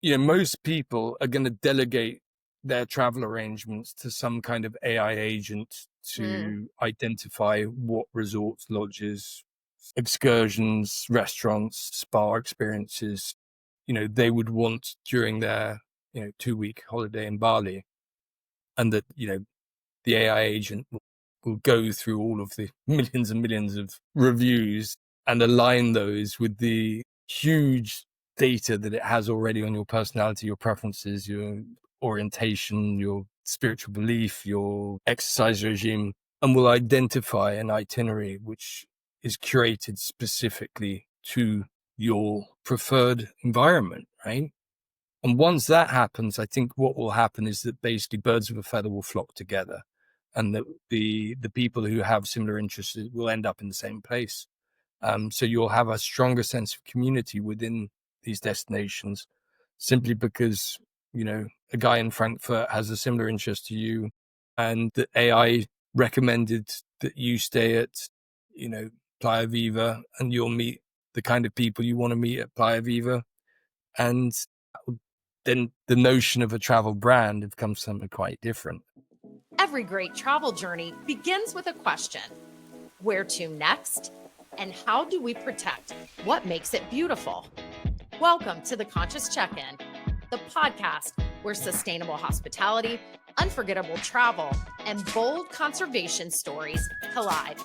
most people are going to delegate their travel arrangements to some kind of AI agent to identify what resorts, lodges, excursions, restaurants, spa experiences, they would want during their, 2-week holiday in Bali. And that, the AI agent will go through all of the millions and millions of reviews and align those with the huge data that it has already on your personality, your preferences, your orientation, your spiritual belief, your exercise regime, and will identify an itinerary which is curated specifically to your preferred environment, right? And once that happens, I think what will happen is that basically birds of a feather will flock together, and that the people who have similar interests will end up in the same place. So you'll have a stronger sense of community within these destinations, simply because, a guy in Frankfurt has a similar interest to you, and that AI recommended that you stay at, Playa Viva, and you'll meet the kind of people you want to meet at Playa Viva. And then the notion of a travel brand becomes something quite different. Every great travel journey begins with a question. Where to next? And how do we protect what makes it beautiful? Welcome to the Conscious Check-In, the podcast where sustainable hospitality, unforgettable travel, and bold conservation stories collide.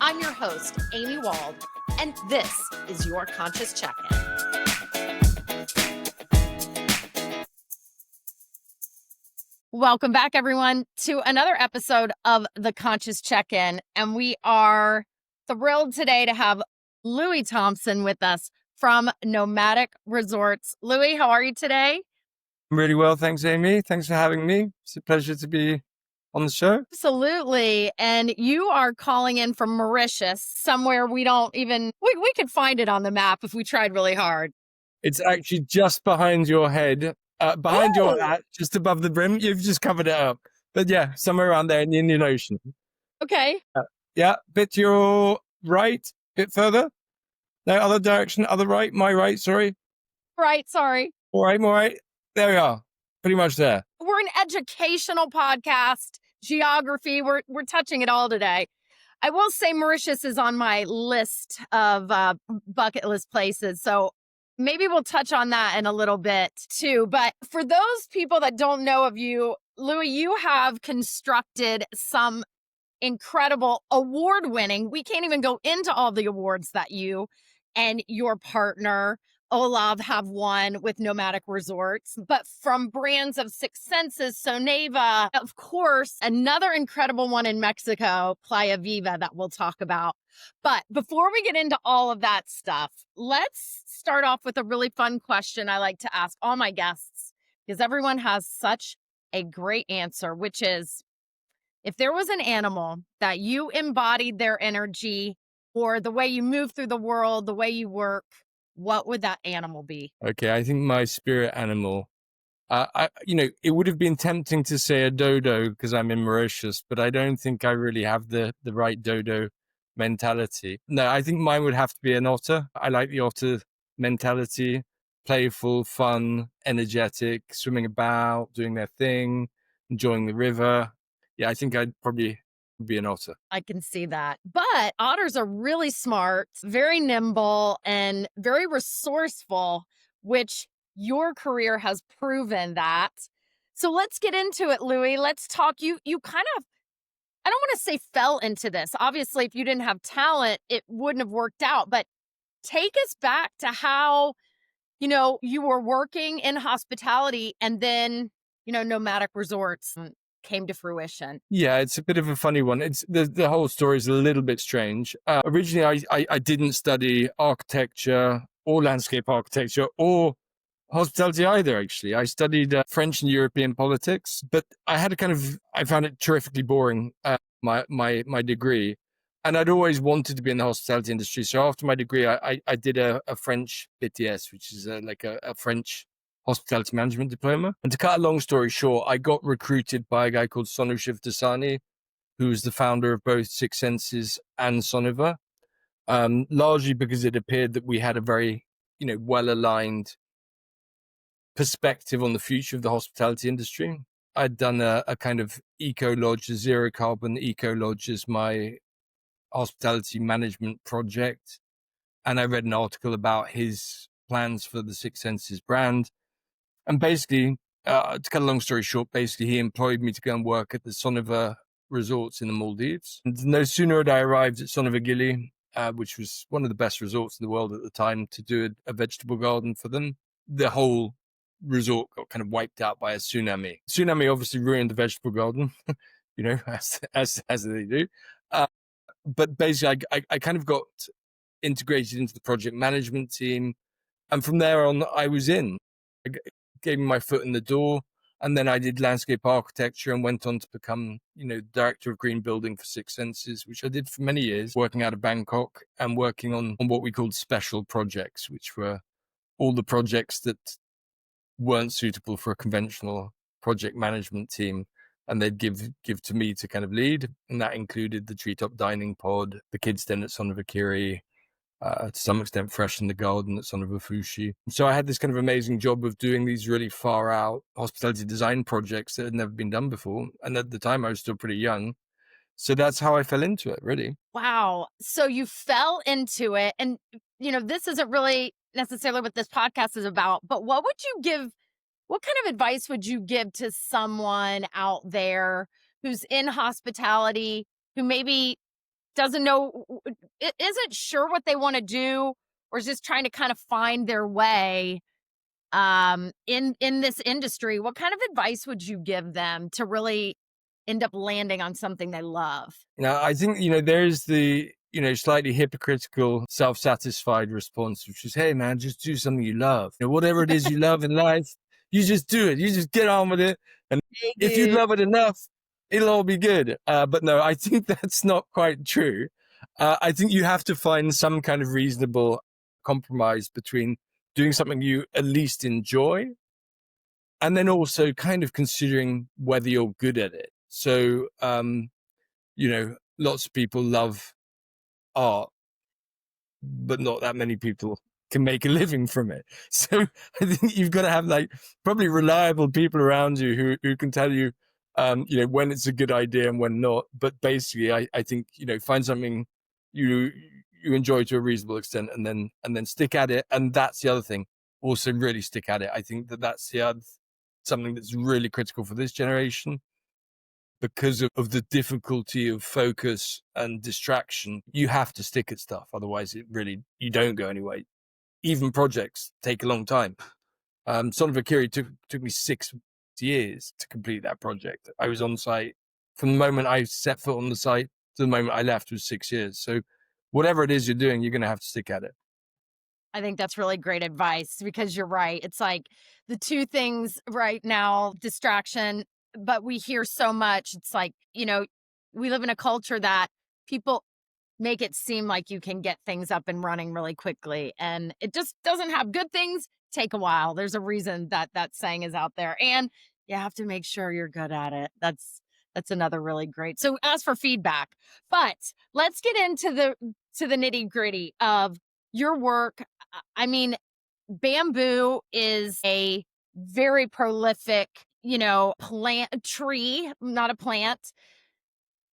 I'm your host, Amy Wald, and this is your Conscious Check-In. Welcome back, everyone, to another episode of the Conscious Check-In. And we are thrilled today to have Louis Thompson with us from Nomadic Resorts. Louis, how are you today? I'm really well, thanks, Amy. Thanks for having me. It's a pleasure to be on the show. Absolutely. And you are calling in from Mauritius, somewhere we don't even, we could find it on the map if we tried really hard. It's actually just behind your head. Behind your hat, just above the brim. You've just covered it up. But yeah, somewhere around there in the Indian Ocean. Okay. Yeah, bit to your right, bit further. No, other direction, other right, my right, sorry. Right, sorry. All right. There we are. Pretty much there. We're an educational podcast, geography. We're touching it all today. I will say Mauritius is on my list of bucket list places. So maybe we'll touch on that in a little bit too. But for those people that don't know of you, Louis, you have constructed some incredible award-winning, we can't even go into all the awards that you and your partner Olav have won with Nomadic Resorts, but from brands of Six Senses, Soneva, of course, another incredible one in Mexico, Playa Viva, that we'll talk about. But before we get into all of that stuff, let's start off with a really fun question I like to ask all my guests, because everyone has such a great answer, which is, if there was an animal that you embodied their energy or the way you move through the world, the way you work, what would that animal be? Okay, I think my spirit animal, it would have been tempting to say a dodo because I'm in Mauritius, but I don't think I really have the right dodo mentality. No, I think mine would have to be an otter. I like the otter mentality, playful, fun, energetic, swimming about, doing their thing, enjoying the river. Yeah, I think I'd probably be an otter. I can see that. But otters are really smart, very nimble, and very resourceful, which your career has proven that. So let's get into it, Louis. Let's talk. You kind of, I don't want to say fell into this. Obviously, if you didn't have talent, it wouldn't have worked out. But take us back to how, you were working in hospitality and then, Nomadic Resorts came to fruition. Yeah, it's a bit of a funny one. It's the whole story is a little bit strange. Originally, I didn't study architecture or landscape architecture or hospitality either, actually. I studied French and European politics, but I found it terrifically boring, my degree. And I'd always wanted to be in the hospitality industry. So after my degree, I did a French BTS, which is like a French hospitality management diploma. And to cut a long story short, I got recruited by a guy called Sonu Shivdasani, who's the founder of both Six Senses and Soneva, largely because it appeared that we had a very, well-aligned perspective on the future of the hospitality industry. I'd done a kind of eco lodge, a zero carbon eco lodge as my hospitality management project. And I read an article about his plans for the Six Senses brand. And basically, to cut a long story short, basically he employed me to go and work at the Sonova resorts in the Maldives. And no sooner had I arrived at Sonova Gili, which was one of the best resorts in the world at the time, to do a vegetable garden for them, the whole resort got kind of wiped out by a tsunami. Tsunami obviously ruined the vegetable garden, as they do. But basically, I kind of got integrated into the project management team. And from there on, I was in. I gave me my foot in the door. And then I did landscape architecture and went on to become, director of green building for Six Senses, which I did for many years, working out of Bangkok and working on what we called special projects, which were all the projects that weren't suitable for a conventional project management team. And they'd give to me to kind of lead. And that included the treetop dining pod, the kids' den at Sonavakiri, to some extent Fresh in the Garden at Sonavafushi. So I had this kind of amazing job of doing these really far out hospitality design projects that had never been done before. And at the time I was still pretty young. So that's how I fell into it, really. Wow. So you fell into it. And, this isn't really necessarily what this podcast is about, but what kind of advice would you give to someone out there who's in hospitality, who maybe doesn't know, isn't sure what they want to do, or is just trying to kind of find their way in this industry? What kind of advice would you give them to really end up landing on something they love? Now, I think, there's the, slightly hypocritical, self-satisfied response, which is, hey, man, just do something you love. Whatever it is you love in life, you just do it. You just get on with it. And if you love it enough, it'll all be good. But no, I think that's not quite true. I think you have to find some kind of reasonable compromise between doing something you at least enjoy and then also kind of considering whether you're good at it. So, lots of people love art, but not that many people can make a living from it. So I think you've got to have probably reliable people around you who can tell you, when it's a good idea and when not. But basically, I think, find something you enjoy to a reasonable extent and then stick at it. And that's the other thing. Also really stick at it. I think that's the other something that's really critical for this generation. Because of the difficulty of focus and distraction, you have to stick at stuff. Otherwise, you don't go anywhere. Even projects take a long time. Sonavakiri took me 6 years to complete that project. I was on site from the moment I set foot on the site to the moment I left was 6 years. So whatever it is you're doing, you're going to have to stick at it. I think that's really great advice because you're right. It's like the two things right now, distraction, but we hear so much. It's like, we live in a culture that people make it seem like you can get things up and running really quickly. And it just doesn't have good things take a while. There's a reason that saying is out there. And you have to make sure you're good at it. That's another really great. So as for feedback, but let's get into the nitty gritty of your work. I mean, bamboo is a very prolific, tree, not a plant.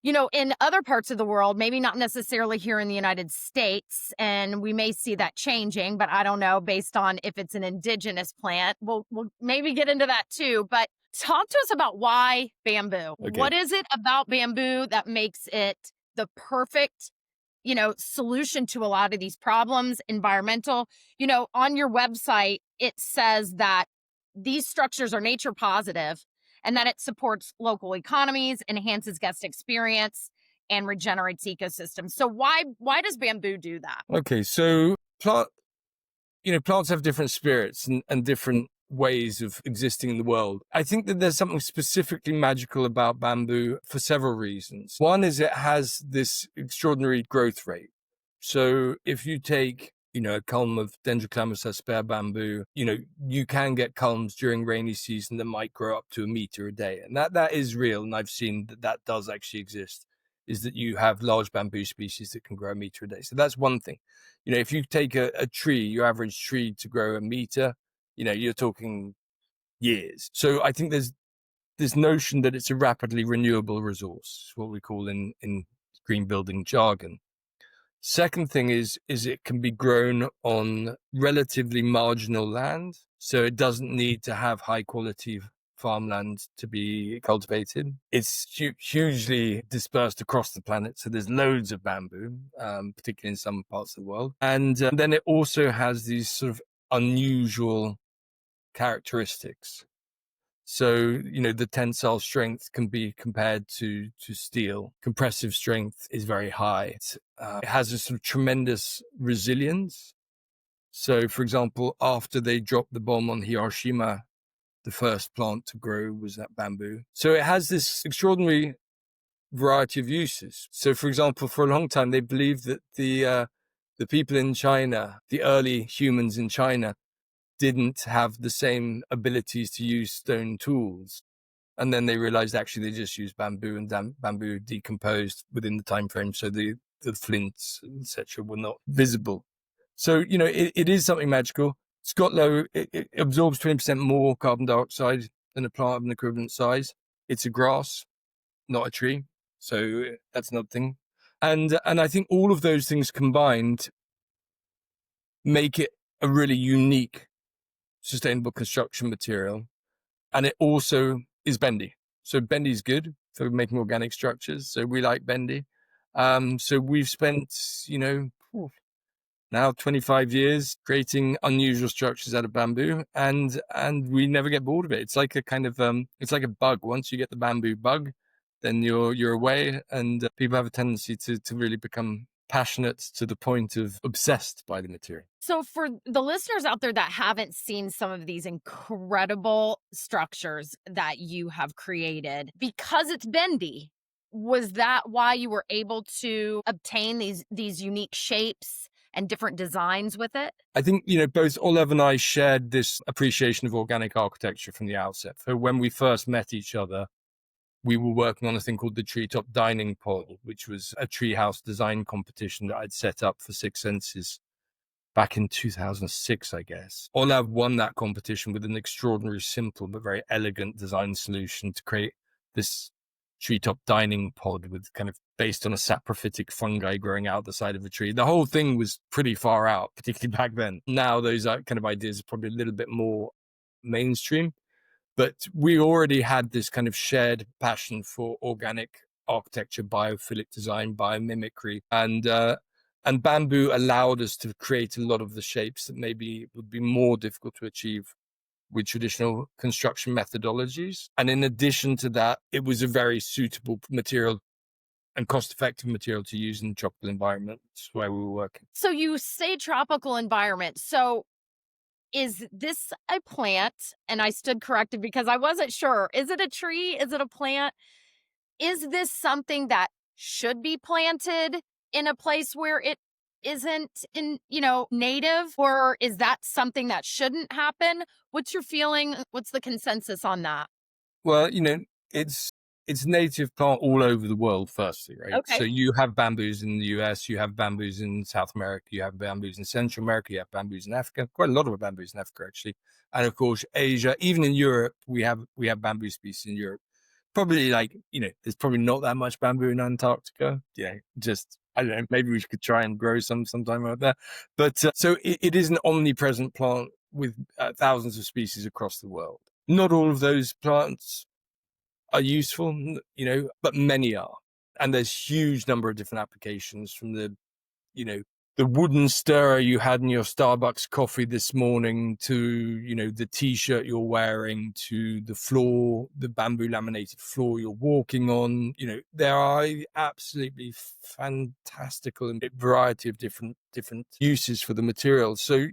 In other parts of the world, maybe not necessarily here in the United States, and we may see that changing, but I don't know based on if it's an indigenous plant. We'll maybe get into that too, but talk to us about why bamboo. Okay. What is it about bamboo that makes it the perfect solution to a lot of these problems, environmental? On your website, it says that these structures are nature positive and that it supports local economies, enhances guest experience, and regenerates ecosystems. So why does bamboo do that? Okay, so plants have different spirits and different ways of existing in the world. I think that there's something specifically magical about bamboo for several reasons. One is it has this extraordinary growth rate. So if you take, a culm of Dendrocalamus asper bamboo, you can get culms during rainy season that might grow up to 1 meter a day. And that is real. And I've seen that does actually exist, is that you have large bamboo species that can grow 1 meter a day. So that's one thing. If you take a tree, your average tree to grow 1 meter, you're talking years. So I think there's this notion that it's a rapidly renewable resource, what we call in green building jargon. Second thing is it can be grown on relatively marginal land. So it doesn't need to have high quality farmland to be cultivated. It's hugely dispersed across the planet. So there's loads of bamboo, particularly in some parts of the world. And then it also has these sort of unusual characteristics. So, the tensile strength can be compared to steel. Compressive strength is very high. It has a sort of tremendous resilience. So, for example, after they dropped the bomb on Hiroshima, the first plant to grow was that bamboo. So it has this extraordinary variety of uses. So, for example, for a long time, they believed that the people in China, the early humans in China, didn't have the same abilities to use stone tools. And then they realized actually they just used bamboo, and bamboo decomposed within the time frame. So the flints, etc., were not visible. So, it is something magical. It's got it absorbs 20% more carbon dioxide than a plant of an equivalent size. It's a grass, not a tree. So that's another thing. And I think all of those things combined make it a really unique sustainable construction material. And it also is bendy. So bendy is good for making organic structures. So we like bendy. So we've spent, now 25 years creating unusual structures out of bamboo, and we never get bored of it. It's like a kind of it's like a bug. Once you get the bamboo bug, then you're away, and people have a tendency to really become passionate to the point of obsessed by the material. So for the listeners out there that haven't seen some of these incredible structures that you have created, because it's bendy, was that why you were able to obtain these unique shapes and different designs with it? I think, both Olev and I shared this appreciation of organic architecture from the outset. So when we first met each other, we were working on a thing called the Treetop Dining Pod, which was a treehouse design competition that I'd set up for Six Senses back in 2006, I guess. Olav won that competition with an extraordinary, simple but very elegant design solution to create this treetop dining pod with kind of based on a saprophytic fungi growing out the side of a tree. The whole thing was pretty far out, particularly back then. Now those kind of ideas are probably a little bit more mainstream. But we already had this kind of shared passion for organic architecture, biophilic design, biomimicry, and bamboo allowed us to create a lot of the shapes that maybe would be more difficult to achieve with traditional construction methodologies. And in addition to that, it was a very suitable material and cost-effective material to use in tropical environments where we were working. So you say tropical environment. So is this a plant? And I stood corrected because I wasn't sure. Is it a tree? Is it a plant? Is this something that should be planted in a place where it isn't native? Or is that something that shouldn't happen? What's your feeling? What's the consensus on that? Well, it's native plant all over the world, firstly, right? Okay. So you have bamboos in the US, you have bamboos in South America, you have bamboos in Central America, you have bamboos in Africa, quite a lot of bamboos in Africa, actually. And of course, Asia, even in Europe, we have bamboo species in Europe. Probably there's probably not that much bamboo in Antarctica. Just, I don't know, maybe we could try and grow sometime out there. But so it is an omnipresent plant with thousands of species across the world. Not all of those plants are useful, but many are. And there's huge number of different applications, from the wooden stirrer you had in your Starbucks coffee this morning to, the t-shirt you're wearing, to the floor, the bamboo laminated floor you're walking on. There are absolutely fantastical variety of different uses for the material. So,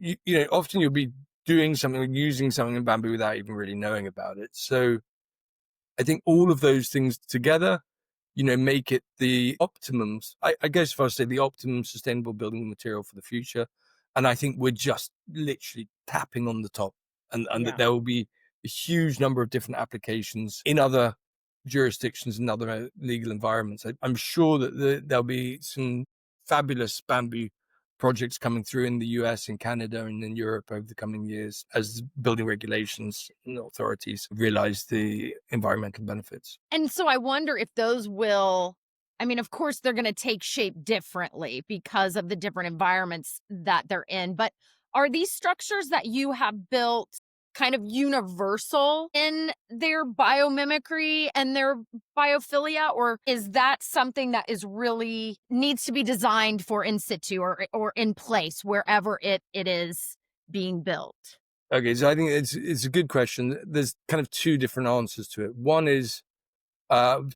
often you'll be doing something or using something in bamboo without even really knowing about it. So I think all of those things together, make it the optimum, I guess if I say the optimum sustainable building material for the future. And I think we're just literally tapping on the top, and that there will be a huge number of different applications in other jurisdictions and other legal environments. I'm sure that there'll be some fabulous bamboo projects coming through in the US and Canada and in Europe over the coming years as building regulations and authorities realize the environmental benefits. And so I wonder if those will, I mean, of course, they're going to take shape differently because of the different environments that they're in. But are these structures that you have built kind of universal in their biomimicry and their biophilia? Or is that something that is really needs to be designed for in situ or in place wherever it is being built? Okay, so I think it's a good question. There's kind of two different answers to it. One is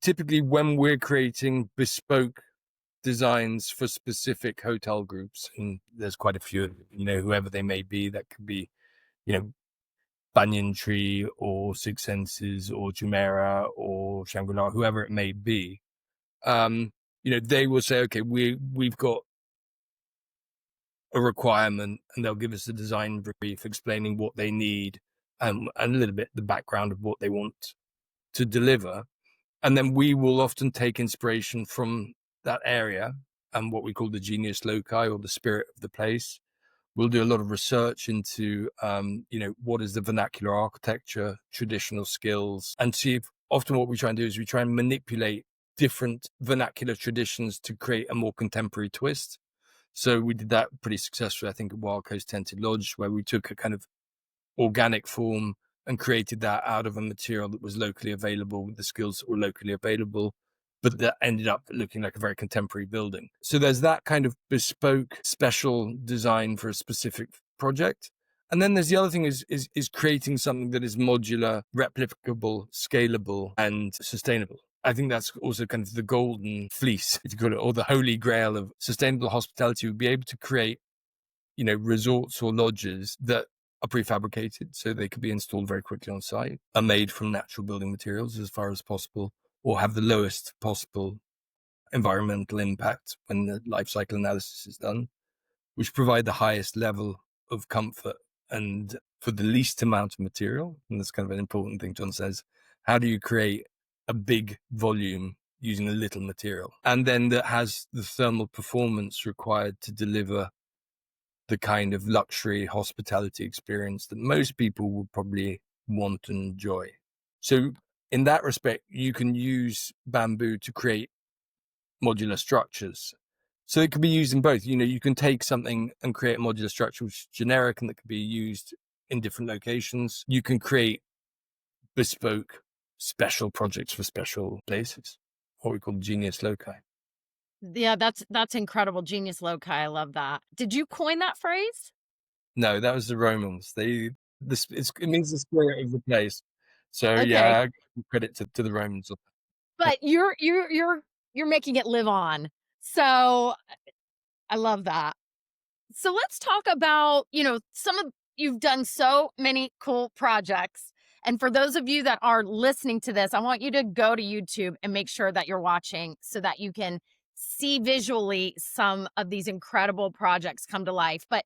typically when we're creating bespoke designs for specific hotel groups, and there's quite a few, whoever they may be, that could be, Banyan Tree or Six Senses or Jumeirah or Shangri-La, whoever it may be, they will say, okay, we've got a requirement, and they'll give us a design brief explaining what they need and a little bit the background of what they want to deliver. And then we will often take inspiration from that area and what we call the genius loci, or the spirit of the place. We'll do a lot of research into, what is the vernacular architecture, traditional skills, and see if often what we try and do is we try and manipulate different vernacular traditions to create a more contemporary twist. So we did that pretty successfully, I think, at Wild Coast Tented Lodge, where we took a kind of organic form and created that out of a material that was locally available with the skills that were locally available, but that ended up looking like a very contemporary building. So there's that kind of bespoke, special design for a specific project. And then there's the other thing is creating something that is modular, replicable, scalable, and sustainable. I think that's also kind of the golden fleece, if you call it, or the holy grail of sustainable hospitality, would be able to create, resorts or lodges that are prefabricated, so they could be installed very quickly on site, are made from natural building materials as far as possible, or have the lowest possible environmental impact when the life cycle analysis is done, which provide the highest level of comfort and for the least amount of material. And that's kind of an important thing to understand, is how do you create a big volume using a little material, and then that has the thermal performance required to deliver the kind of luxury hospitality experience that most people would probably want and enjoy. So in that respect, you can use bamboo to create modular structures. So it can be used in both. You can take something and create a modular structure which is generic and that can be used in different locations. You can create bespoke, special projects for special places, what we call genius loci. Yeah, that's incredible. Genius loci. I love that. Did you coin that phrase? No, that was the Romans. It means the spirit of the place. So Okay. yeah, credit to the Romans. But you're making it live on. So I love that. So let's talk about, you've done so many cool projects. And for those of you that are listening to this, I want you to go to YouTube and make sure that you're watching so that you can see visually some of these incredible projects come to life. But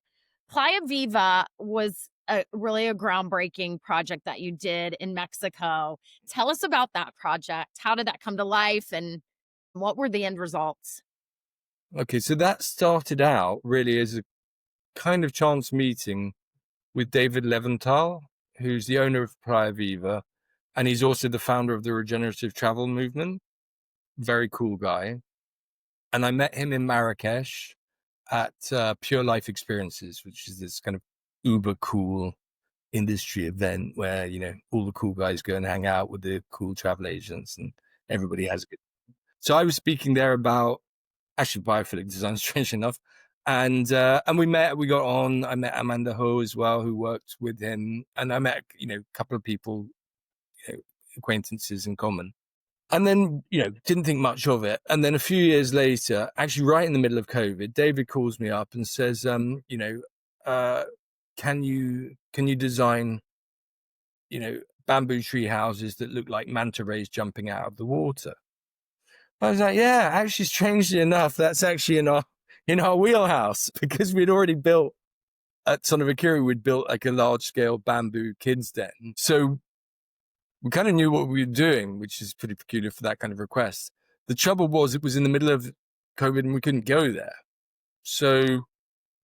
Playa Viva was really a groundbreaking project that you did in Mexico. Tell us about that project. How did that come to life and what were the end results? Okay, so that started out really as a kind of chance meeting with David Leventhal, who's the owner of Playa Viva, and he's also the founder of the regenerative travel movement. Very cool guy. And I met him in Marrakesh at Pure Life Experiences, which is this kind of uber cool industry event where, all the cool guys go and hang out with the cool travel agents and everybody has a good. So I was speaking there about actually biophilic design, strange enough. And we got on. I met Amanda Ho as well, who worked with him. And I met, a couple of people, acquaintances in common. And then, didn't think much of it. And then a few years later, actually right in the middle of COVID, David calls me up and says, can you design, bamboo tree houses that look like manta rays jumping out of the water? I was like, yeah, actually, strangely enough, that's actually in our wheelhouse, because we'd already built at Sonovikiri, we'd built like a large scale bamboo kids den. So we kind of knew what we were doing, which is pretty peculiar for that kind of request. The trouble was it was in the middle of COVID and we couldn't go there. So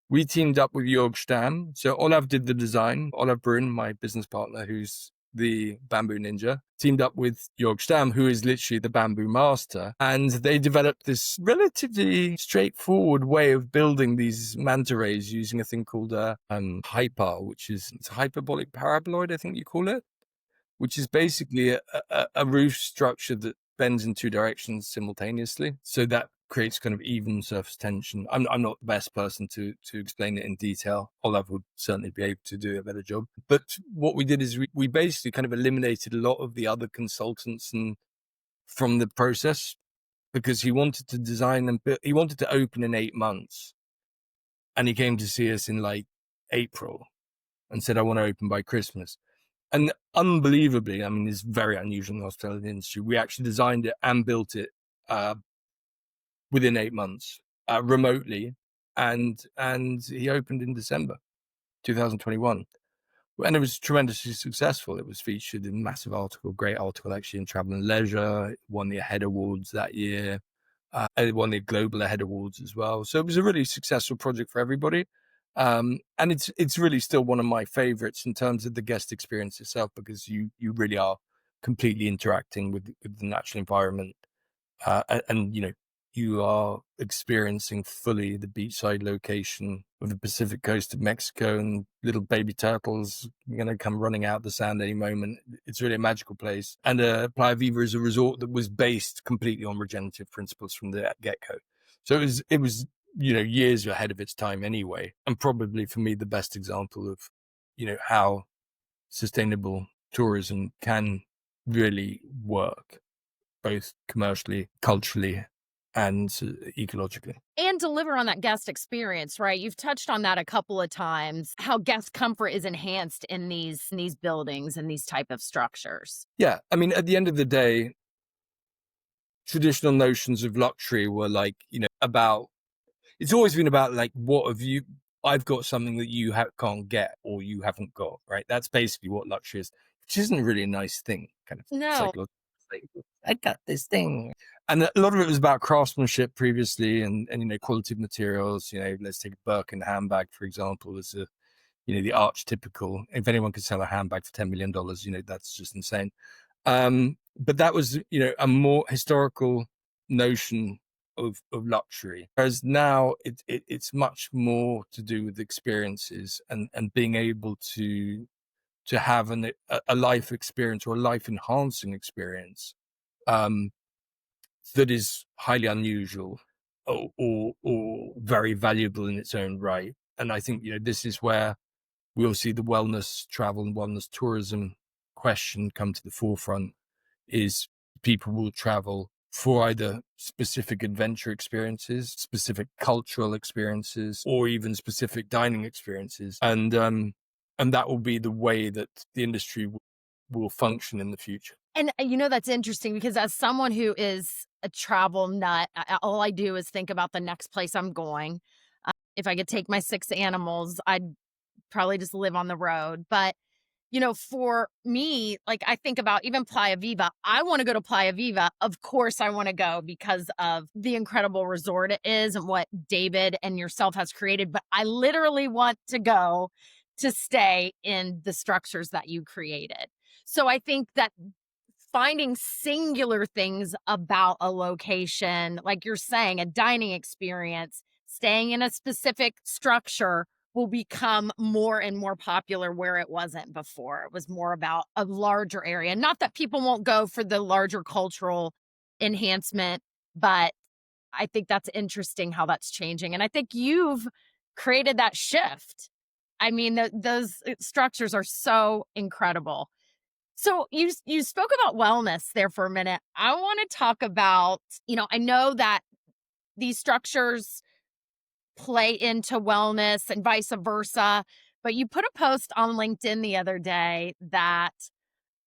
we teamed up with Jörg Stamm. So Olav did the design. Olav Brun, my business partner, who's the bamboo ninja, teamed up with Jörg Stamm, who is literally the bamboo master. And they developed this relatively straightforward way of building these manta rays using a thing called hyper, which is it's a hyperbolic paraboloid, I think you call it, which is basically a roof structure that bends in two directions simultaneously. So that creates kind of even surface tension. I'm not the best person to explain it in detail. Olav would certainly be able to do a better job. But what we did is we basically kind of eliminated a lot of the other consultants and from the process, because he wanted to design and he wanted to open in 8 months. And he came to see us in like April and said, I want to open by Christmas. And unbelievably, I mean, it's very unusual in the hospitality industry. We actually designed it and built it within 8 months, remotely, and he opened in December 2021, and it was tremendously successful. It was featured in a massive article, great article actually, in Travel and Leisure. It won the Ahead Awards that year. It won the Global Ahead Awards as well. So it was a really successful project for everybody. And it's really still one of my favorites in terms of the guest experience itself, because you really are completely interacting with the natural environment. And you are experiencing fully the beachside location of the Pacific coast of Mexico, and little baby turtles going to come running out the sand any moment. It's really a magical place. And Playa Viva is a resort that was based completely on regenerative principles from the get-go. So it was years ahead of its time anyway, and probably for me the best example of how sustainable tourism can really work, both commercially, culturally, and ecologically. And deliver on that guest experience, right? You've touched on that a couple of times, how guest comfort is enhanced in these buildings and these type of structures. Yeah. I mean, at the end of the day, traditional notions of luxury were like, it's always been about like, what have you, I've got something that you can't get or you haven't got, right? That's basically what luxury is, which isn't really a nice thing, kind of psychological. Like, I got this thing. And a lot of it was about craftsmanship previously and quality of materials. Let's take a Birkin handbag, for example, as the archetypical. If anyone could sell a handbag for $10 million, that's just insane. But that was, a more historical notion of luxury. Whereas now it's much more to do with experiences and being able to have a life experience or a life enhancing experience that is highly unusual or very valuable in its own right. And I think, this is where we'll see the wellness travel and wellness tourism question come to the forefront, is people will travel for either specific adventure experiences, specific cultural experiences, or even specific dining experiences. And that will be the way that the industry will function in the future. And that's interesting, because as someone who is a travel nut, all I do is think about the next place I'm going. If I could take my 6 animals, I'd probably just live on the road. But for me, like, I think about even Playa Viva. I want to go to Playa Viva. Of course, I want to go because of the incredible resort it is and what David and yourself has created. But I literally want to go to stay in the structures that you created. So I think that finding singular things about a location, like you're saying, a dining experience, staying in a specific structure, will become more and more popular where it wasn't before. It was more about a larger area. Not that people won't go for the larger cultural enhancement, but I think that's interesting how that's changing. And I think you've created that shift. I mean, those structures are so incredible. So you spoke about wellness there for a minute. I want to talk about, I know that these structures play into wellness and vice versa, but you put a post on LinkedIn the other day that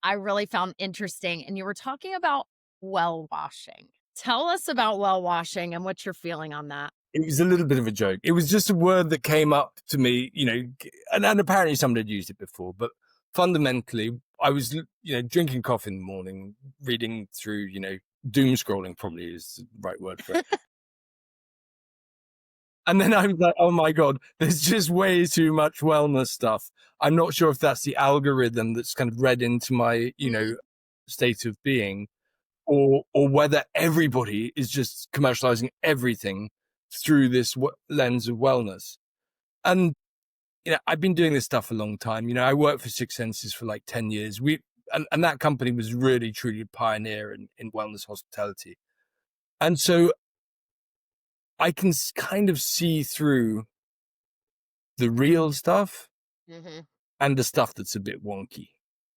I really found interesting, and you were talking about well washing. Tell us about well washing and what you're feeling on that. It was a little bit of a joke. It was just a word that came up to me, and apparently somebody had used it before, but fundamentally I was, drinking coffee in the morning, reading through, doom scrolling probably is the right word for it. And then I'm like, oh my God, there's just way too much wellness stuff. I'm not sure if that's the algorithm that's kind of read into my, state of being, or whether everybody is just commercializing everything through this lens of wellness. And, I've been doing this stuff a long time. I worked for Six Senses for like 10 years. And that company was really, truly a pioneer in wellness hospitality. And so I can kind of see through the real stuff and the stuff that's a bit wonky.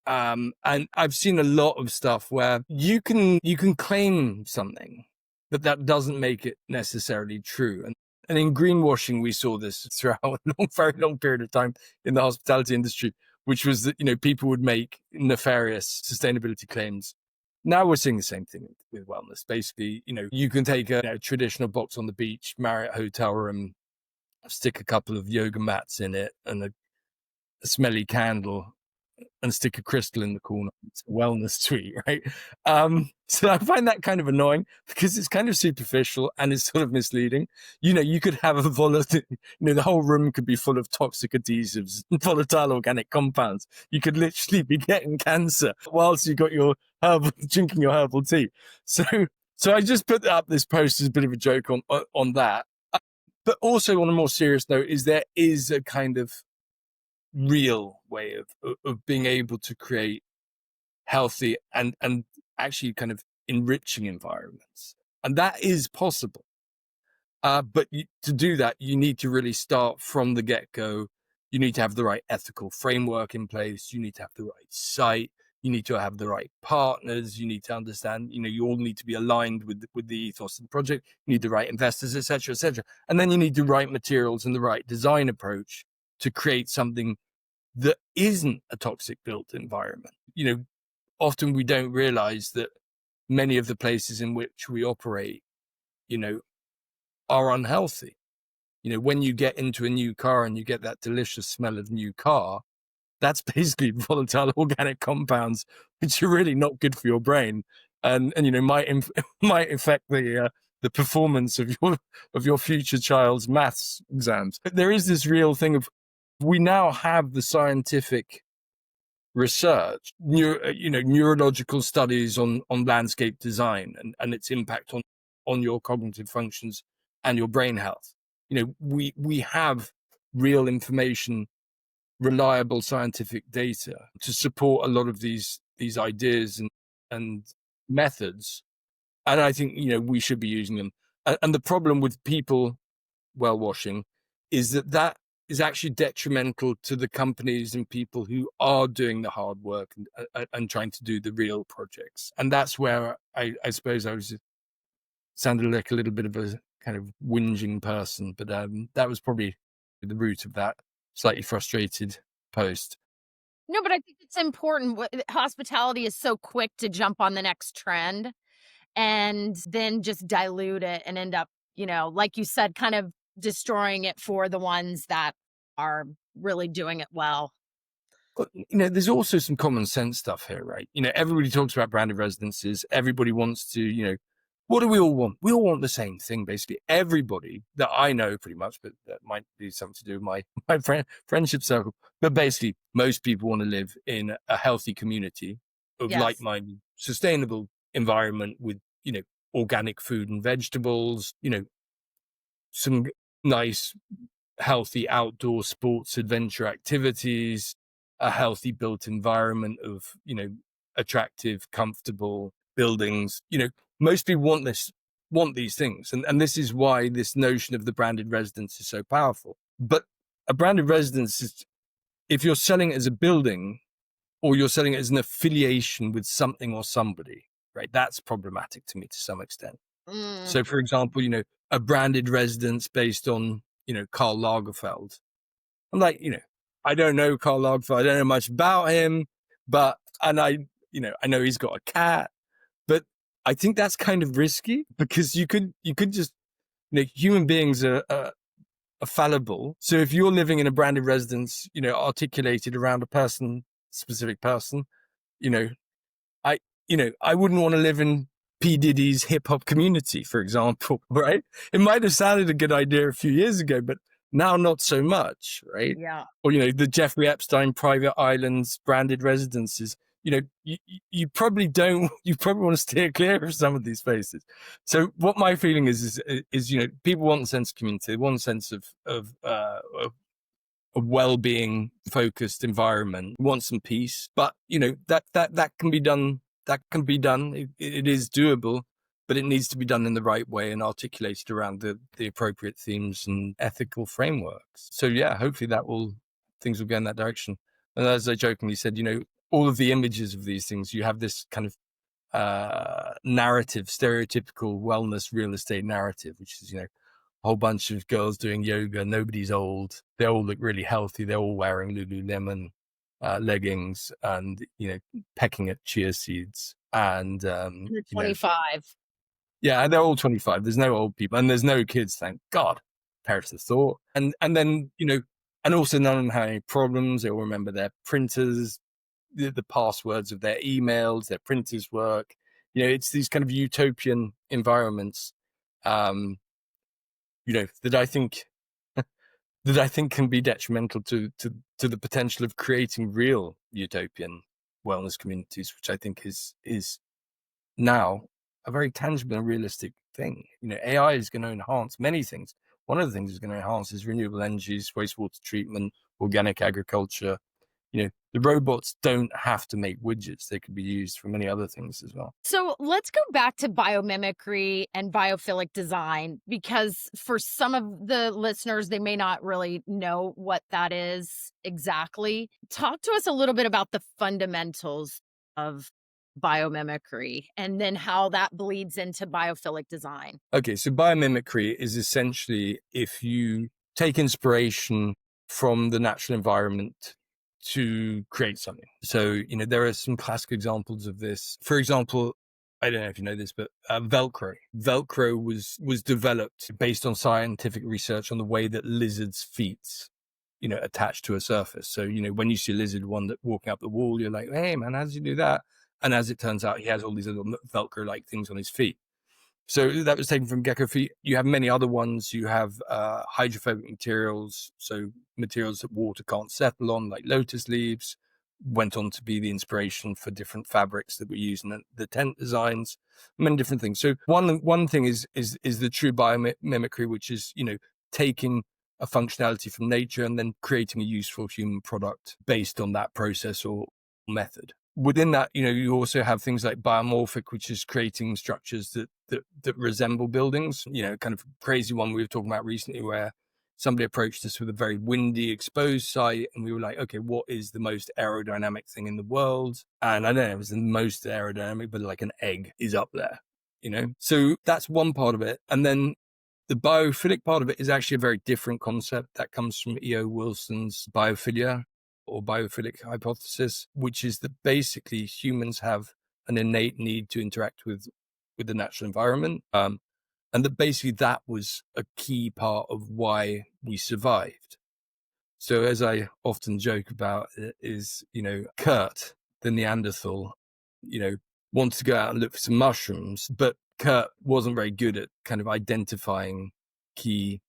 And I've seen a lot of stuff where you can claim something, but that doesn't make it necessarily true. And in greenwashing, we saw this throughout a very long period of time in the hospitality industry, which was that, people would make nefarious sustainability claims. Now we're seeing the same thing with wellness. Basically, you can take a traditional box on the beach, Marriott hotel room, stick a couple of yoga mats in it and a smelly candle and stick a crystal in the corner. It's a wellness suite, right? So I find that kind of annoying because it's kind of superficial and it's sort of misleading. You could have a volatile, the whole room could be full of toxic adhesives and volatile organic compounds. You could literally be getting cancer whilst you got drinking your herbal tea. So I just put up this post as a bit of a joke on that. But also on a more serious note there is a kind of real way of being able to create healthy and actually kind of enriching environments. And that is possible. But to do that, you need to really start from the get-go. You need to have the right ethical framework in place. You need to have the right site. You need to have the right partners. You need to understand, you all need to be aligned with the ethos of the project. You need the right investors, et cetera, et cetera. And then you need the right materials and the right design approach to create something that isn't a toxic built environment. Often we don't realize that many of the places in which we operate, are unhealthy. When you get into a new car and you get that delicious smell of new car, that's basically volatile organic compounds, which are really not good for your brain. And might affect the performance of your future child's maths exams. But there is this real thing of, we now have the scientific research, neurological studies on landscape design and its impact on your cognitive functions and your brain health. We have real information, reliable scientific data to support a lot of these ideas and methods. And I think, we should be using them. And the problem with people well washing is that is actually detrimental to the companies and people who are doing the hard work and trying to do the real projects. And that's where I suppose I was sounded like a little bit of a kind of whinging person, but that was probably the root of that slightly frustrated post. No, but I think it's important. Hospitality is so quick to jump on the next trend and then just dilute it and end up, like you said, kind of destroying it for the ones that are really doing it well. But, there's also some common sense stuff here, right? Everybody talks about branded residences. Everybody wants to, what do we all want? We all want the same thing, basically. Everybody that I know pretty much, but that might be something to do with my friendship circle. But basically, most people want to live in a healthy community of like-minded, sustainable environment with, organic food and vegetables, some nice, healthy outdoor sports, adventure activities, a healthy built environment of, attractive, comfortable buildings. Most people want these things. And this is why this notion of the branded residence is so powerful. But a branded residence is, if you're selling it as a building or you're selling it as an affiliation with something or somebody, right? That's problematic to me to some extent. So for example, a branded residence based on, Karl Lagerfeld. I'm like, I don't know Karl Lagerfeld. I don't know much about him, and I know he's got a cat, but I think that's kind of risky because you could just, human beings are fallible. So if you're living in a branded residence, articulated around specific person, I wouldn't want to live in P. Diddy's hip hop community, for example, right? It might have sounded a good idea a few years ago, but now not so much, right? Yeah. Or, the Jeffrey Epstein private islands, branded residences. You probably don't, you probably want to steer clear of some of these spaces. So what my feeling is people want a sense of community, they want a sense of a well-being focused environment, want some peace, but that can be done. That can be done. It is doable, but it needs to be done in the right way and articulated around the appropriate themes and ethical frameworks. So yeah, hopefully things will go in that direction. And as I jokingly said, all of the images of these things, you have this kind of narrative, stereotypical wellness real estate narrative, which is a whole bunch of girls doing yoga. Nobody's old. They all look really healthy. They're all wearing Lululemon leggings and, pecking at chia seeds. And, 25. Yeah, they're all 25. There's no old people and there's no kids, thank God. Perish the thought. And then, and also none of them have any problems. They all remember their printers, the passwords of their emails, their printers work. It's these kind of utopian environments, that I think can be detrimental to the potential of creating real utopian wellness communities, which I think is now a very tangible and realistic thing. AI is going to enhance many things. One of the things it's going to enhance is renewable energies, wastewater treatment, organic agriculture. The robots don't have to make widgets. They could be used for many other things as well. So let's go back to biomimicry and biophilic design, because for some of the listeners, they may not really know what that is exactly. Talk to us a little bit about the fundamentals of biomimicry and then how that bleeds into biophilic design. Okay, so biomimicry is essentially if you take inspiration from the natural environment to create something. So, there are some classic examples of this. For example, I don't know if you know this, but Velcro. Velcro was developed based on scientific research on the way that lizards' feet, attach to a surface. So, when you see a lizard walking up the wall, you're like, hey man, how did you do that? And as it turns out, he has all these little Velcro-like things on his feet. So that was taken from gecko feet. You have many other ones. You have hydrophobic materials, so materials that water can't settle on, like lotus leaves, went on to be the inspiration for different fabrics that we use in the tent designs, many different things. So one thing is the true biomimicry, which is, taking a functionality from nature and then creating a useful human product based on that process or method. Within that, you also have things like biomorphic, which is creating structures that resemble buildings. Kind of crazy one we were talking about recently where somebody approached us with a very windy, exposed site. And we were like, okay, what is the most aerodynamic thing in the world? And I don't know, it was the most aerodynamic, but like an egg is up there, So that's one part of it. And then the biophilic part of it is actually a very different concept that comes from E.O. Wilson's biophilia, or biophilic hypothesis, which is that basically humans have an innate need to interact with the natural environment. And that basically that was a key part of why we survived. So as I often joke about is, Kurt, the Neanderthal, wanted to go out and look for some mushrooms, but Kurt wasn't very good at kind of identifying key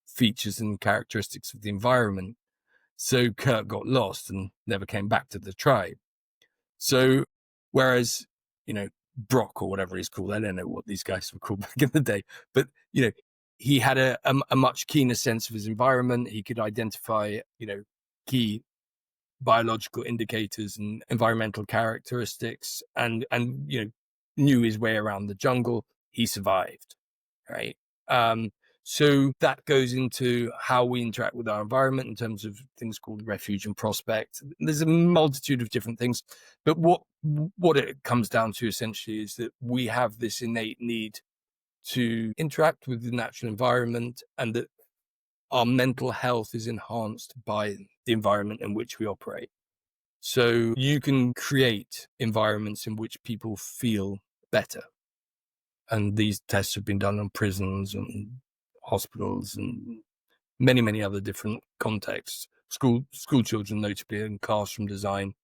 features and characteristics of the environment. So Kurt got lost and never came back to the tribe. So whereas, Brock or whatever he's called, I don't know what these guys were called back in the day, but, he had a much keener sense of his environment. He could identify, key biological indicators and environmental characteristics and, knew his way around the jungle. He survived, right? So that goes into how we interact with our environment in terms of things called refuge and prospect. There's a multitude of different things, but what it comes down to essentially is that we have this innate need to interact with the natural environment and that our mental health is enhanced by the environment in which we operate. So you can create environments in which people feel better. And these tests have been done on prisons and hospitals and many, many other different contexts. School children, notably in classroom design.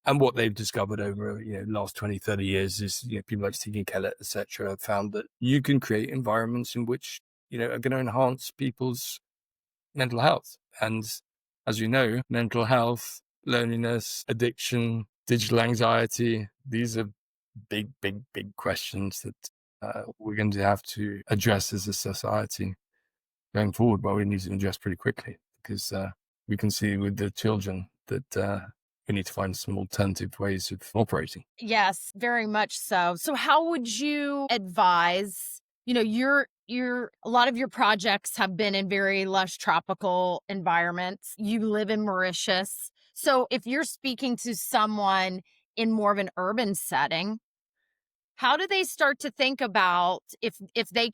And what they've discovered over, the last 20, 30 years is, people like Stephen Kellett, et cetera, have found that you can create environments in which, are going to enhance people's mental health. And as you know, mental health, loneliness, addiction, digital anxiety, these are big, big, big questions that we're going to have to address as a society going forward. But we need to address pretty quickly, because we can see with the children that we need to find some alternative ways of operating. Yes, very much so. So how would you advise, a lot of your projects have been in very lush tropical environments. You live in Mauritius. So if you're speaking to someone in more of an urban setting, how do they start to think about if they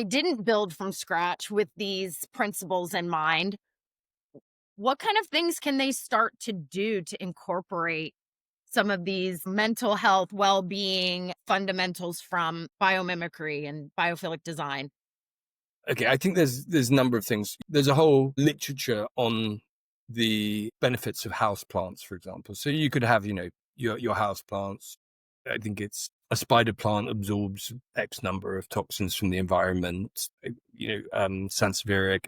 didn't build from scratch with these principles in mind, what kind of things can they start to do to incorporate some of these mental health, well-being fundamentals from biomimicry and biophilic design? Okay, I think there's a number of things. There's a whole literature on the benefits of house plants, for example. So you could have, your house plants. I think it's a spider plant absorbs X number of toxins from the environment. Sansevieria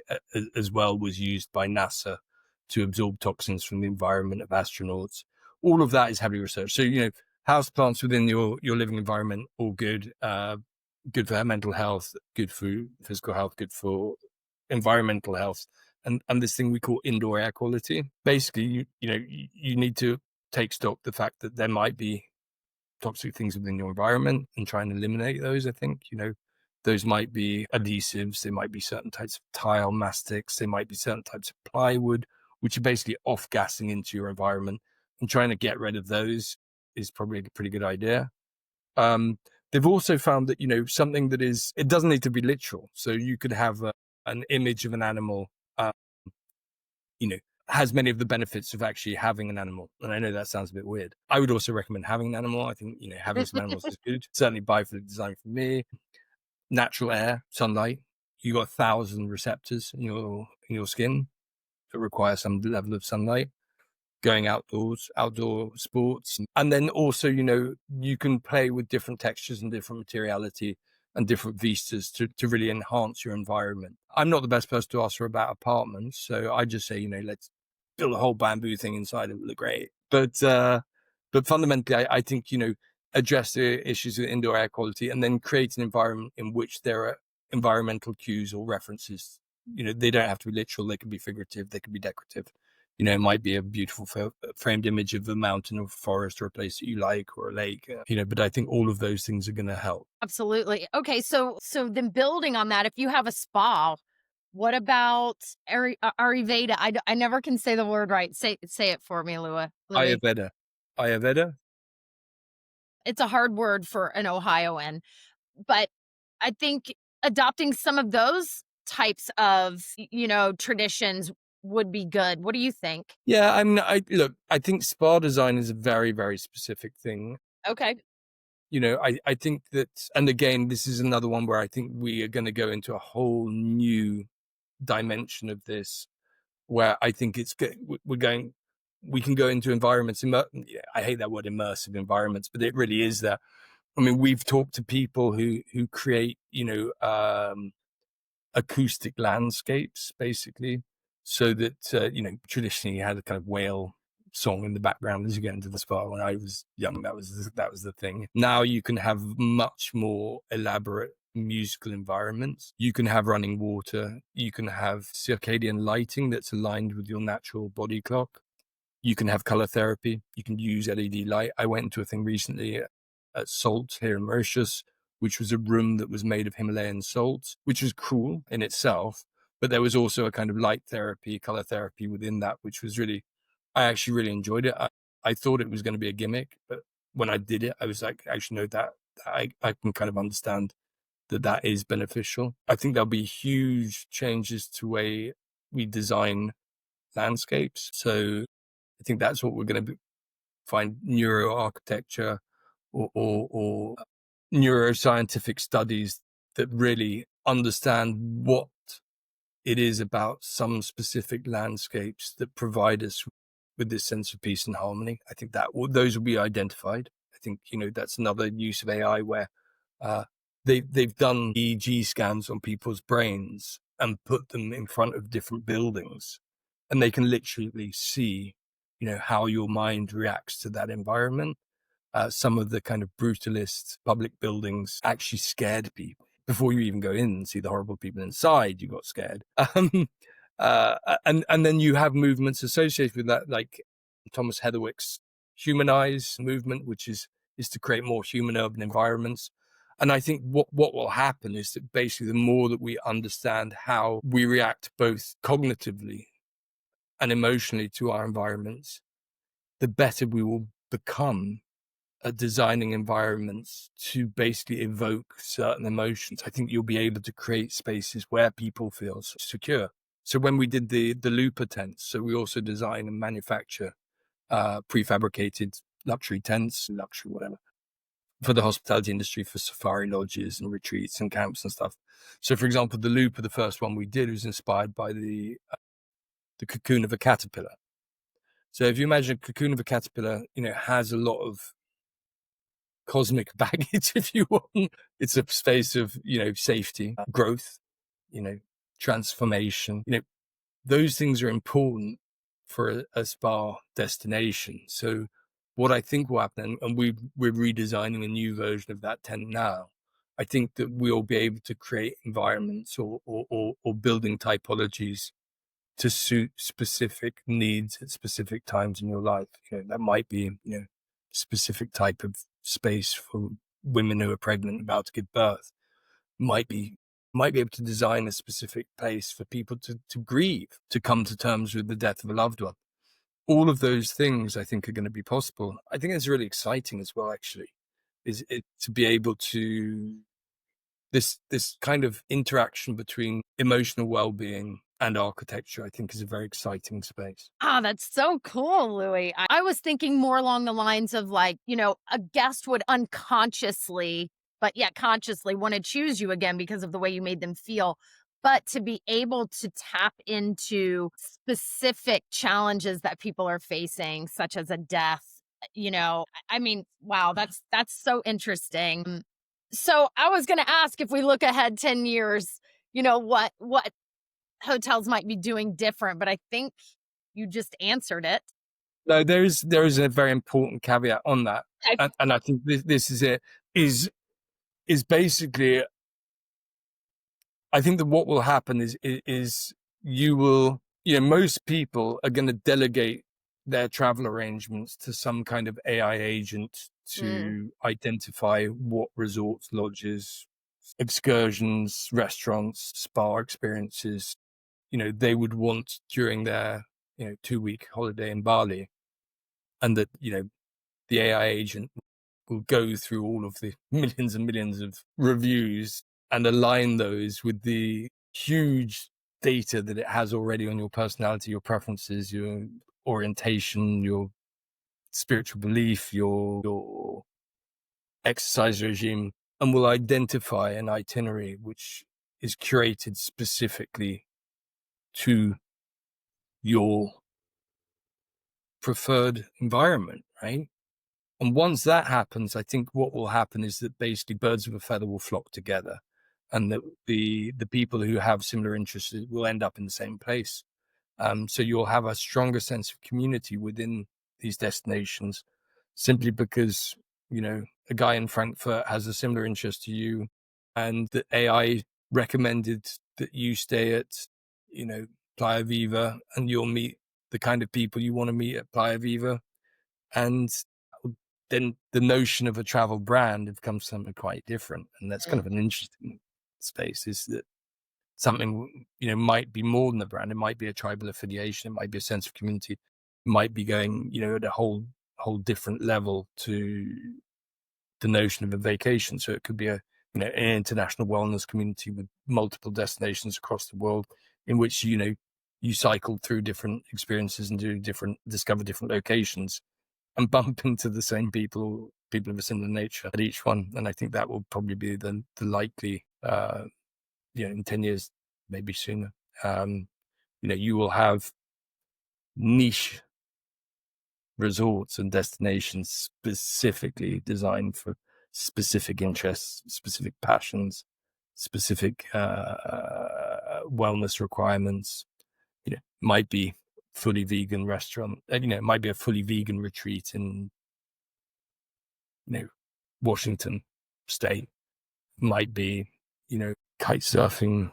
as well was used by NASA to absorb toxins from the environment of astronauts. All of that is heavily researched. So, house plants within your living environment, all good. Good for mental health, good for physical health, good for environmental health, and this thing we call indoor air quality. Basically, you need to take stock the fact that there might be toxic things within your environment and try and eliminate those. I think, those might be adhesives, they might be certain types of tile, mastics, they might be certain types of plywood, which are basically off-gassing into your environment, and trying to get rid of those is probably a pretty good idea. They've also found that, something that it doesn't need to be literal. So you could have an image of an animal, has many of the benefits of actually having an animal. And I know that sounds a bit weird. I would also recommend having an animal. I think, having some animals is good. Certainly biophilic design for me. Natural air, sunlight. You got 1,000 receptors in your skin that require some level of sunlight. Going outdoors, outdoor sports. And then also, you can play with different textures and different materiality and different vistas to really enhance your environment. I'm not the best person to ask for about apartments, so I just say, let's build a whole bamboo thing inside. It would look great. But fundamentally, I think, address the issues of indoor air quality and then create an environment in which there are environmental cues or references. They don't have to be literal. They can be figurative. They can be decorative. It might be a beautiful framed image of a mountain or a forest or a place that you like, or a lake, but I think all of those things are going to help. Absolutely. Okay. So then building on that, if you have a spa, what about Ayurveda? I never can say the word right. Say it for me, Louie. Ayurveda. It's a hard word for an Ohioan, but I think adopting some of those types of, traditions would be good. What do you think? Yeah, I think spa design is a very, very specific thing. Okay. I think that, and again, this is another one where I think we are going to go into a whole new dimension of this, where I think we can go into environments. I hate that word, immersive environments, but it really is that. I mean, we've talked to people who create, acoustic landscapes, basically, so that, traditionally you had a kind of whale song in the background as you get into the spa. When I was young, that was the thing. Now you can have much more elaborate musical environments. You can have running water. You can have circadian lighting that's aligned with your natural body clock. You can have color therapy. You can use LED light. I went into a thing recently at Salt here in Mauritius, which was a room that was made of Himalayan salt, which was cool in itself. But there was also a kind of light therapy, color therapy within that, which was I actually really enjoyed it. I thought it was going to be a gimmick, but when I did it, I was like, actually, no, that I can kind of understand that is beneficial. I think there'll be huge changes to the way we design landscapes. So I think that's what we're going to find neuro-architecture or neuroscientific studies that really understand what it is about some specific landscapes that provide us with this sense of peace and harmony. I think that those will be identified. I think, that's another use of AI where they've done EEG scans on people's brains and put them in front of different buildings, and they can literally see, how your mind reacts to that environment. Some of the kind of brutalist public buildings actually scared people. Before you even go in and see the horrible people inside, you got scared. And then you have movements associated with that, like Thomas Heatherwick's humanize movement, which is to create more human urban environments. And I think what will happen is that basically the more that we understand how we react both cognitively and emotionally to our environments, the better we will become at designing environments to basically evoke certain emotions. I think you'll be able to create spaces where people feel secure. So when we did the Looper tents, so we also design and manufacture prefabricated luxury tents, luxury whatever, for the hospitality industry, for safari lodges and retreats and camps and stuff. So for example, the Looper, the first one we did, was inspired by the cocoon of a caterpillar. So if you imagine a cocoon of a caterpillar, has a lot of cosmic baggage, if you want. It's a space of, safety, growth, transformation. Those things are important for a spa destination. So what I think will happen, and we're redesigning a new version of that tent now, I think that we'll be able to create environments or building typologies to suit specific needs at specific times in your life. That might be, specific type of space for women who are pregnant, about to give birth. Might be able to design a specific place for people to grieve, to come to terms with the death of a loved one. All of those things I think are going to be possible. I think it's really exciting as well, actually, is it to be able to this kind of interaction between emotional well-being and architecture, I think, is a very exciting space. That's so cool, Louie. I was thinking more along the lines of like, a guest would unconsciously, but yet consciously want to choose you again because of the way you made them feel. But to be able to tap into specific challenges that people are facing, such as a death, I mean, wow, that's so interesting. So I was going to ask, if we look ahead 10 years, what hotels might be doing different, but I think you just answered it. No, there is a very important caveat on that, and I think this is it. Is basically, I think that what will happen is you will, most people are going to delegate their travel arrangements to some kind of AI agent to identify what resorts, lodges, excursions, restaurants, spa experiences, they would want during their, 2-week holiday in Bali. And that, the AI agent will go through all of the millions and millions of reviews and align those with the huge data that it has already on your personality, your preferences, your orientation, your spiritual belief, your exercise regime, and will identify an itinerary which is curated specifically to your preferred environment, right? And once that happens, I think what will happen is that basically birds of a feather will flock together, and that the people who have similar interests will end up in the same place. So you'll have a stronger sense of community within these destinations, simply because, a guy in Frankfurt has a similar interest to you, and the AI recommended that you stay at, Playa Viva, and you'll meet the kind of people you want to meet at Playa Viva. And then the notion of a travel brand becomes something quite different. And that's kind of an interesting space, is that something, might be more than a brand. It might be a tribal affiliation. It might be a sense of community. It might be going, at a whole different level to the notion of a vacation. So it could be an international wellness community with multiple destinations across the world, in which, you cycle through different experiences and discover different locations, and bump into the same people of a similar nature at each one. And I think that will probably be the likely, in 10 years, maybe sooner. You will have niche resorts and destinations specifically designed for specific interests, specific passions, specific wellness requirements. Might be fully vegan restaurant, it might be a fully vegan retreat in, Washington State, might be, kite surfing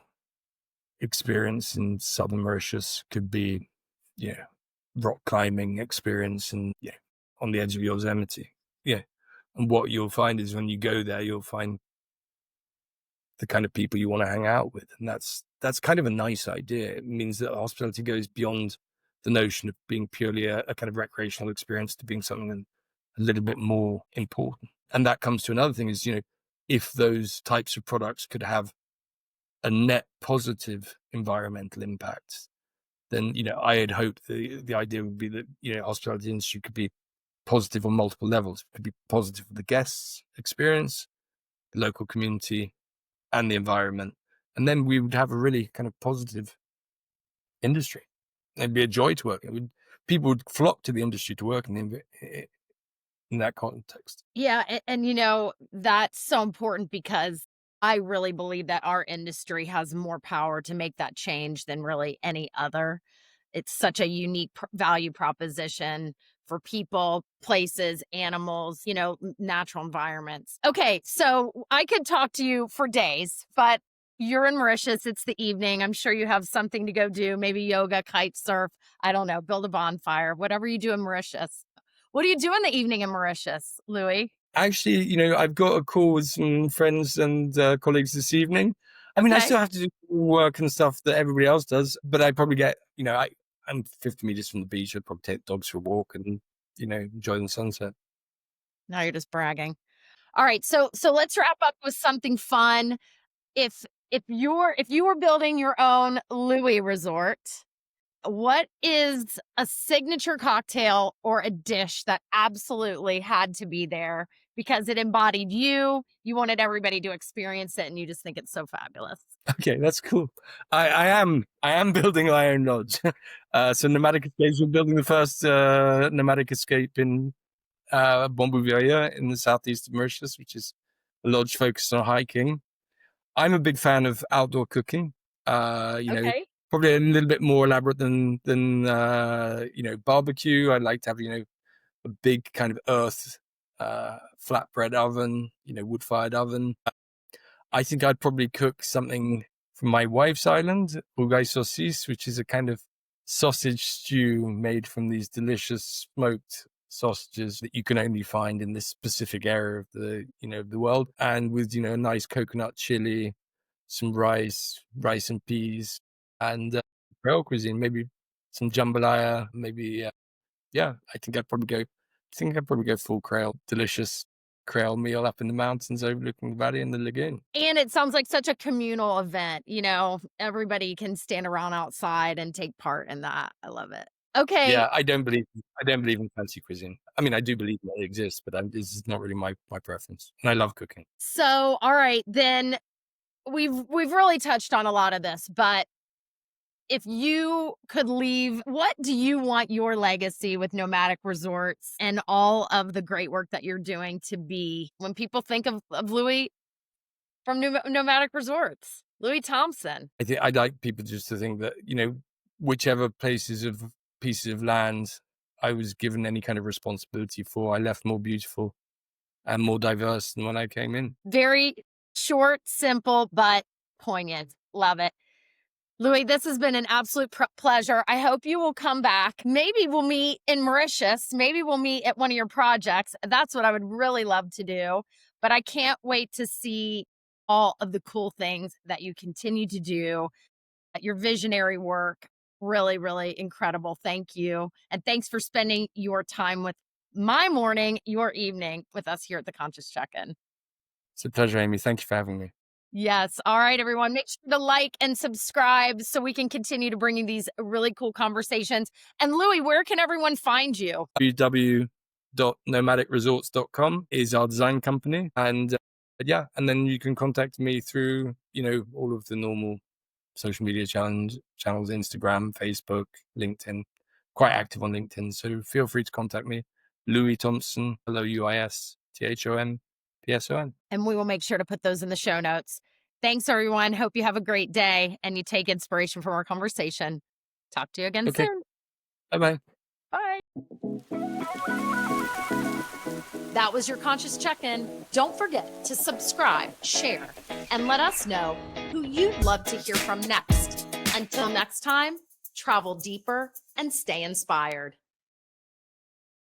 experience in southern Mauritius, could be, rock climbing experience and on the edge of Yosemite. Yeah. And what you'll find is when you go there, you'll find the kind of people you want to hang out with. And that's kind of a nice idea. It means that hospitality goes beyond the notion of being purely a kind of recreational experience to being something a little bit more important. And that comes to another thing is, if those types of products could have a net positive environmental impact, then, I had hoped the idea would be that, hospitality industry could be positive on multiple levels. It could be positive for the guests' experience, the local community, and the environment. And then we would have a really kind of positive industry. It'd be a joy to work. People would flock to the industry to work in that context. Yeah. And that's so important because I really believe that our industry has more power to make that change than really any other. It's such a unique value proposition for people, places, animals, natural environments. Okay, so I could talk to you for days, but you're in Mauritius. It's the evening. I'm sure you have something to go do, maybe yoga, kite surf, I don't know, build a bonfire, whatever you do in Mauritius. What do you do in the evening in Mauritius, Louie? Actually, I've got a call with some friends and colleagues this evening. I mean, I still have to do work and stuff that everybody else does, but I probably get, I'm 50 meters from the beach. I'd probably take the dogs for a walk and, enjoy the sunset. Now you're just bragging. All right, so let's wrap up with something fun. If you were building your own Louie resort, what is a signature cocktail or a dish that absolutely had to be there because it embodied you? You wanted everybody to experience it, and you just think it's so fabulous. Okay, that's cool. I am building my own lodge. So Nomadic Escapes, we're building the first Nomadic Escape in Bombouvieria in the southeast of Mauritius, which is a lodge focused on hiking. I'm a big fan of outdoor cooking. Okay. Probably a little bit more elaborate than barbecue. I like to have a big kind of earth flatbread oven, wood-fired oven. I think I'd probably cook something from my wife's island, saucisse, which is a kind of sausage stew made from these delicious smoked sausages that you can only find in this specific area of the world, and with a nice coconut chili, some rice and peas, and Creole cuisine, maybe some jambalaya, maybe I think I'd probably go full Creole, delicious Creole meal up in the mountains overlooking the valley and the lagoon. And it sounds like such a communal event, everybody can stand around outside and take part in that. I love it. Okay. Yeah, I don't believe in fancy cuisine. I mean, I do believe that it exists, but this is not really my preference. And I love cooking. So, all right, then we've really touched on a lot of this, but if you could leave, what do you want your legacy with Nomadic Resorts and all of the great work that you're doing to be when people think of Louie from Nomadic Resorts, Louis Thompson? I think I'd like people just to think that, whichever pieces of land I was given any kind of responsibility for, I left more beautiful and more diverse than when I came in. Very short, simple, but poignant. Love it. Louie, this has been an absolute pleasure. I hope you will come back. Maybe we'll meet in Mauritius. Maybe we'll meet at one of your projects. That's what I would really love to do. But I can't wait to see all of the cool things that you continue to do. Your visionary work, really, really incredible. Thank you. And thanks for spending your time with my morning, your evening with us here at the Conscious Check-In. It's a pleasure, Amy. Thank you for having me. Yes. All right, everyone. Make sure to like and subscribe so we can continue to bring you these really cool conversations. And Louie, where can everyone find you? www.nomadicresorts.com is our design company. And and then you can contact me through, all of the normal social media channels, Instagram, Facebook, LinkedIn. quite active on LinkedIn. So feel free to contact me. Louis Thompson, LOUISTHOMPSON. And we will make sure to put those in the show notes. Thanks, everyone. Hope you have a great day and you take inspiration from our conversation. Talk to you again soon. Bye-bye. Bye. That was your Conscious Check-In. Don't forget to subscribe, share, and let us know who you'd love to hear from next. Until next time, travel deeper and stay inspired.